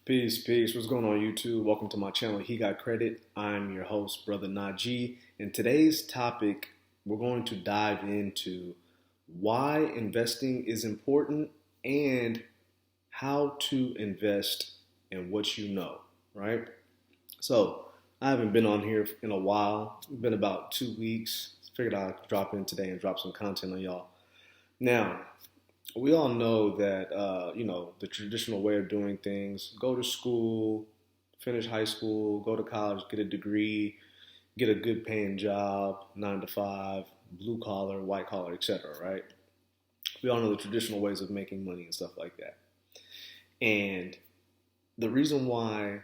Peace, peace. What's going on, YouTube? Welcome to my channel, He Got Credit. I'm your host, Brother Najee. In today's topic, we're going to dive into why investing is important and how to invest in what you know, right? So, I haven't been on here in a while. It's been about 2 weeks. Figured I'd drop in today and drop some content on y'all. Now, we all know that the traditional way of doing things: go to school, finish high school, go to college, get a degree, get a good paying job, 9 to 5, blue collar, white collar, etc. Right? We all know the traditional ways of making money and stuff like that. And the reason why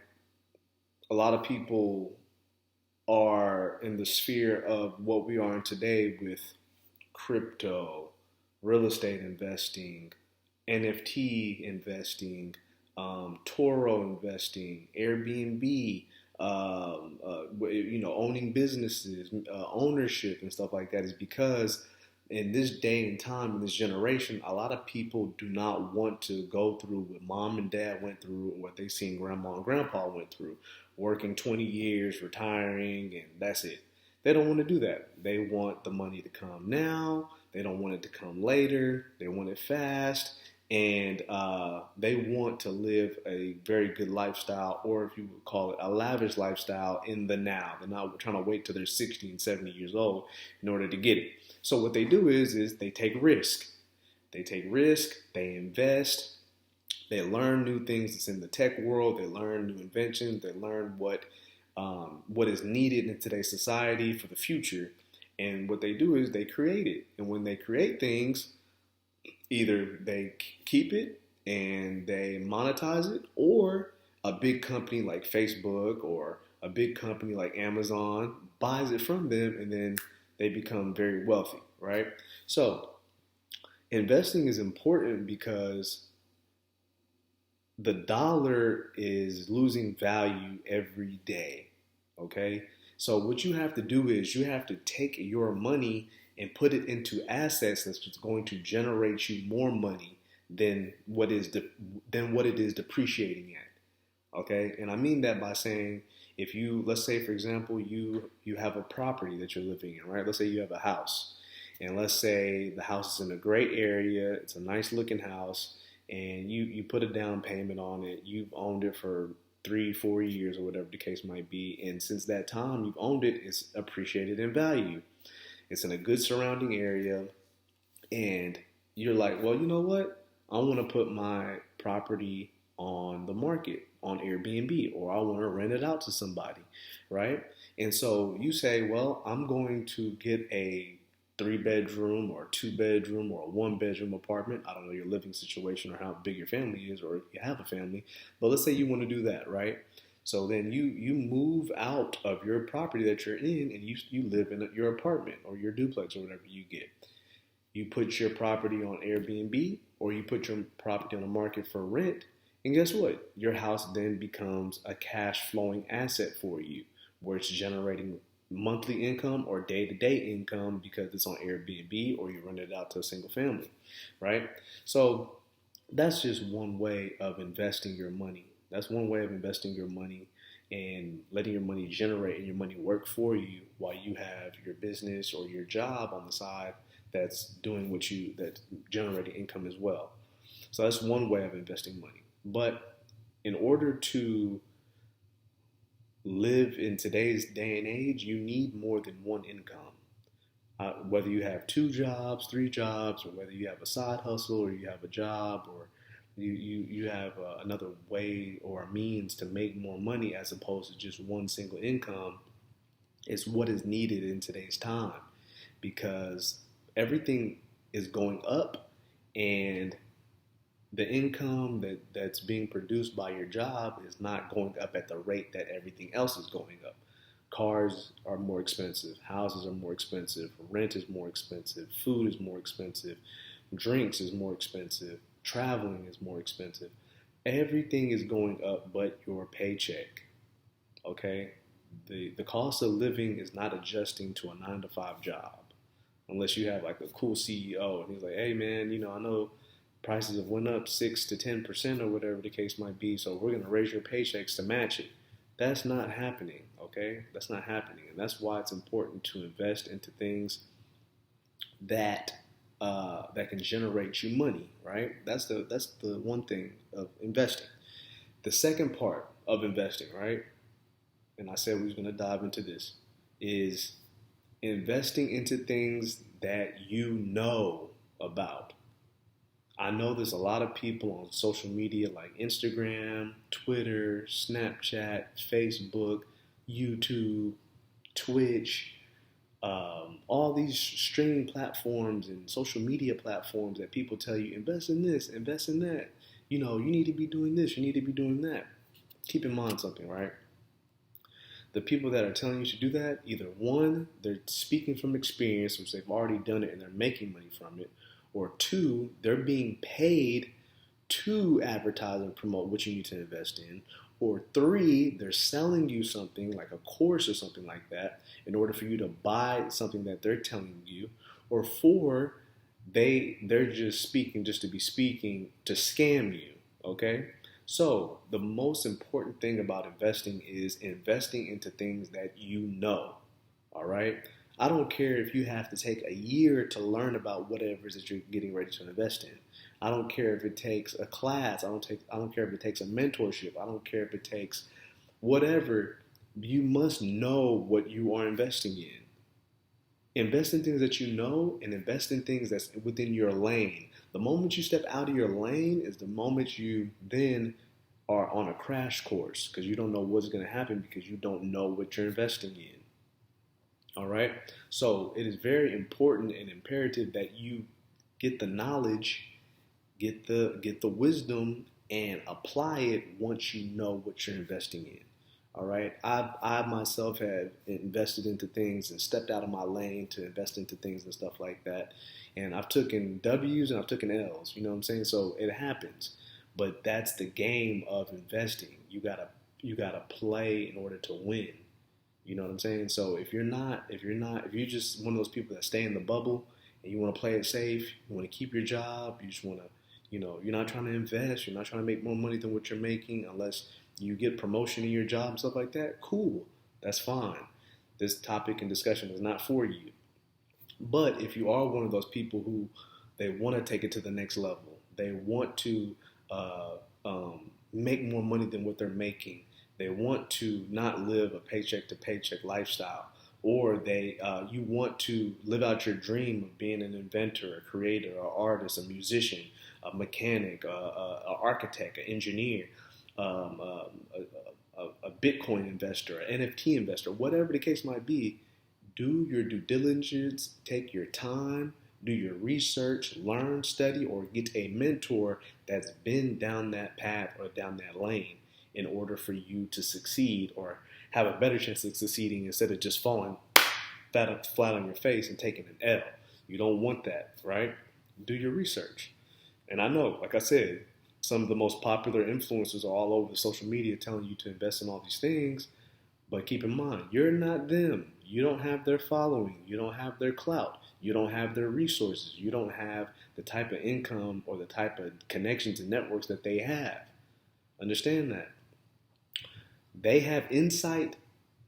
a lot of people are in the sphere of what we are in today with crypto, real estate investing, NFT investing, Toro investing, Airbnb, owning businesses, ownership and stuff like that is because in this day and time, in this generation, a lot of people do not want to go through what mom and dad went through, and what they seen grandma and grandpa went through, working 20 years, retiring, and that's it. They don't want to do that. They want the money to come now. They don't want it to come later. They want it fast. And they want to live a very good lifestyle, or if you would call it a lavish lifestyle, in the now. They're not trying to wait till they're 60 and 70 years old in order to get it. So what they do is they take risk. They take risk. They invest. They learn new things that's in the tech world. They learn new inventions. They learn what is needed in today's society for the future. And what they do is they create it. And when they create things, either they keep it and they monetize it, or a big company like Facebook or a big company like Amazon buys it from them, and then they become very wealthy, right? So investing is important because the dollar is losing value every day, okay? So what you have to do is you have to take your money and put it into assets that's going to generate you more money than what it is depreciating at. Okay, and I mean that by saying, if you, let's say for example, you have a property that you're living in, right? Let's say you have a house, and let's say the house is in a great area, it's a nice looking house, and you put a down payment on it. You've owned it for 3-4 years or whatever the case might be, and since that time you've owned it, it's appreciated in value. It's in a good surrounding area, and you're like, well, you know what? I want to put my property on the market on Airbnb, or I want to rent it out to somebody, right? And so you say, well, I'm going to get a 3 bedroom or 2 bedroom or a 1 bedroom apartment. I don't know your living situation or how big your family is, or if you have a family, but let's say you want to do that, right? So then you move out of your property that you're in, and you live in your apartment or your duplex or whatever you get. You put your property on Airbnb, or you put your property on the market for rent, and guess what? Your house then becomes a cash flowing asset for you, where it's generating monthly income or day-to-day income because it's on Airbnb, or you rent it out to a single family, right? So that's just one way of investing your money. That's one way of investing your money and letting your money generate and your money work for you while you have your business or your job on the side that's generating income as well. So that's one way of investing money. But in order to live in today's day and age, you need more than one income. Whether you have 2 jobs, 3 jobs, or whether you have a side hustle, or you have a job, or you have another way or a means to make more money as opposed to just one single income, is what is needed in today's time, because everything is going up, and the income that's being produced by your job is not going up at the rate that everything else is going up. Cars are more expensive, houses are more expensive, rent is more expensive, food is more expensive, drinks is more expensive, traveling is more expensive. Everything is going up but your paycheck. Okay? The cost of living is not adjusting to a 9 to 5 job. Unless you have like a cool CEO and he's like, hey man, I know prices have went up 6 to 10% or whatever the case might be. So we're going to raise your paychecks to match it. That's not happening. Okay, that's not happening, and that's why it's important to invest into things that that can generate you money. Right? That's the one thing of investing. The second part of investing, right? And I said we was going to dive into this, is investing into things that you know about. I know there's a lot of people on social media like Instagram, Twitter, Snapchat, Facebook, YouTube, Twitch, all these streaming platforms and social media platforms that people tell you, invest in this, invest in that. You know, you need to be doing this, you need to be doing that. Keep in mind something, right? The people that are telling you to do that, either one, they're speaking from experience, which they've already done it and they're making money from it, or two, they're being paid to advertise and promote what you need to invest in, or three, they're selling you something like a course or something like that in order for you to buy something that they're telling you, or four, they're just speaking just to be speaking to scam you, okay? So the most important thing about investing is investing into things that you know, all right? I don't care if you have to take a year to learn about whatever it is that you're getting ready to invest in. I don't care if it takes a class. I don't care if it takes a mentorship. I don't care if it takes whatever. You must know what you are investing in. Invest in things that you know and invest in things that's within your lane. The moment you step out of your lane is the moment you then are on a crash course because you don't know what's going to happen because you don't know what you're investing in. All right? So it is very important and imperative that you get the knowledge, get the wisdom, and apply it once you know what you're investing in. All right. I myself have invested into things and stepped out of my lane to invest into things and stuff like that. And I've taken W's and I've taken L's. You know what I'm saying? So it happens. But that's the game of investing. You gotta play in order to win. You know what I'm saying? So if you're just one of those people that stay in the bubble and you want to play it safe, you want to keep your job, you just want to, you're not trying to invest, you're not trying to make more money than what you're making unless you get promotion in your job and stuff like that, cool. That's fine. This topic and discussion is not for you. But if you are one of those people who they want to take it to the next level, they want to make more money than what they're making, they want to not live a paycheck to paycheck lifestyle, or you want to live out your dream of being an inventor, a creator, an artist, a musician, a mechanic, an architect, an engineer, a Bitcoin investor, an NFT investor, whatever the case might be, do your due diligence, take your time, do your research, learn, study, or get a mentor that's been down that path or down that lane in order for you to succeed or have a better chance of succeeding instead of just falling flat on your face and taking an L. You don't want that, right? Do your research. And I know, like I said, some of the most popular influencers are all over the social media telling you to invest in all these things. But keep in mind, you're not them. You don't have their following. You don't have their clout. You don't have their resources. You don't have the type of income or the type of connections and networks that they have. Understand that. They have insight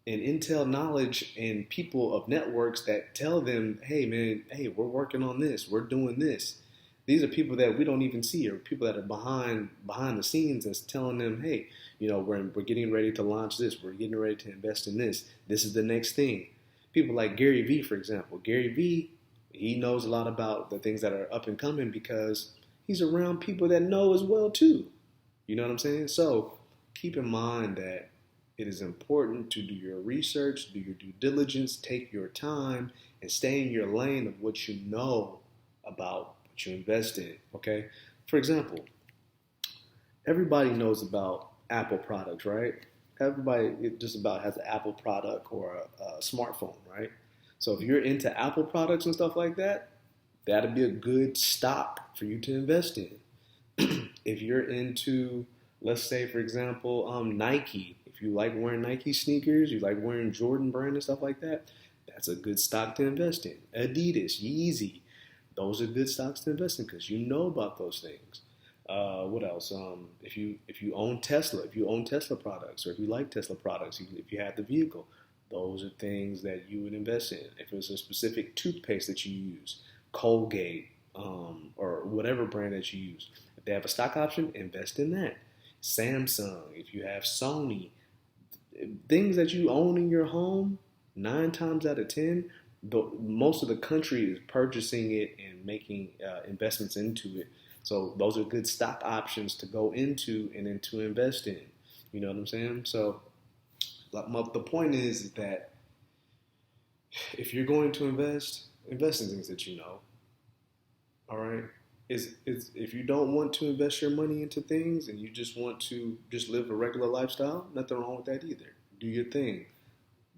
and intel knowledge and people of networks that tell them, hey, man, hey, we're working on this. We're doing this. These are people that we don't even see, or people that are behind the scenes that's telling them, hey, we're getting ready to launch this. We're getting ready to invest in this. This is the next thing. People like Gary Vee, for example. Gary Vee, he knows a lot about the things that are up and coming because he's around people that know as well, too. You know what I'm saying? So keep in mind that it is important to do your research, do your due diligence, take your time, and stay in your lane of what you know about what you invest in, okay? For example, everybody knows about Apple products, right? Everybody just about has an Apple product or a smartphone, right? So if you're into Apple products and stuff like that, that'd be a good stock for you to invest in. If you're into, let's say, for example, Nike, if you like wearing Nike sneakers, you like wearing Jordan brand and stuff like that, that's a good stock to invest in. Adidas, Yeezy, those are good stocks to invest in because you know about those things. What else? If you own Tesla, if you own Tesla products, or if you like Tesla products, if you have the vehicle, those are things that you would invest in. If it's a specific toothpaste that you use, Colgate, or whatever brand that you use, if they have a stock option, invest in that. Samsung, if you have Sony, things that you own in your home, 9 times out of 10, most of the country is purchasing it and making investments into it. So those are good stock options to go into and then to invest in. You know what I'm saying? So the point is that if you're going to invest in things that you know. All right. Is if you don't want to invest your money into things and you just want to just live a regular lifestyle, nothing wrong with that either. Do your thing.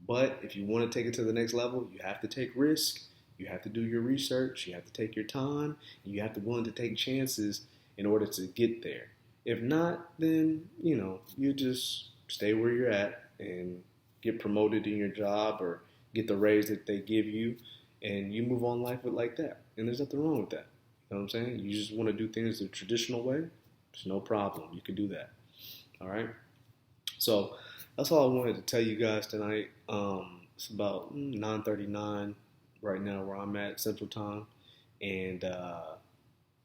But if you want to take it to the next level, you have to take risk. You have to do your research. You have to take your time. And you have to be willing to take chances in order to get there. If not, then, you just stay where you're at and get promoted in your job or get the raise that they give you and you move on life with like that. And there's nothing wrong with that. You know what I'm saying? You just want to do things the traditional way, there's no problem. You can do that. All right? So that's all I wanted to tell you guys tonight. It's about 9:39 right now where I'm at Central Time. And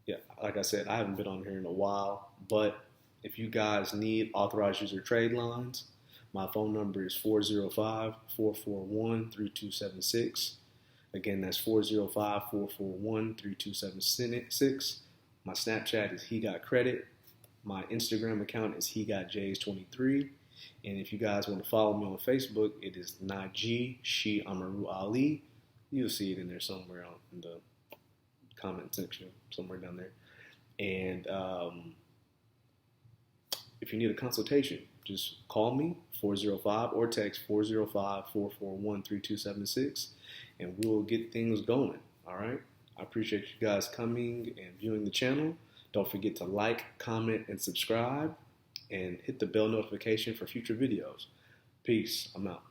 yeah, like I said, I haven't been on here in a while. But if you guys need authorized user trade lines, my phone number is 405-441-3276. Again, that's 405-441-3276. My Snapchat is He Got Credit. My Instagram account is He Got J's23. And if you guys want to follow me on Facebook, it is Najee She Amaru Ali. You'll see it in there somewhere in the comment section, somewhere down there. And if you need a consultation, just call me, 405, or text 405-441-3276, and we will get things going, all right? I appreciate you guys coming and viewing the channel. Don't forget to like, comment, and subscribe, and hit the bell notification for future videos. Peace. I'm out.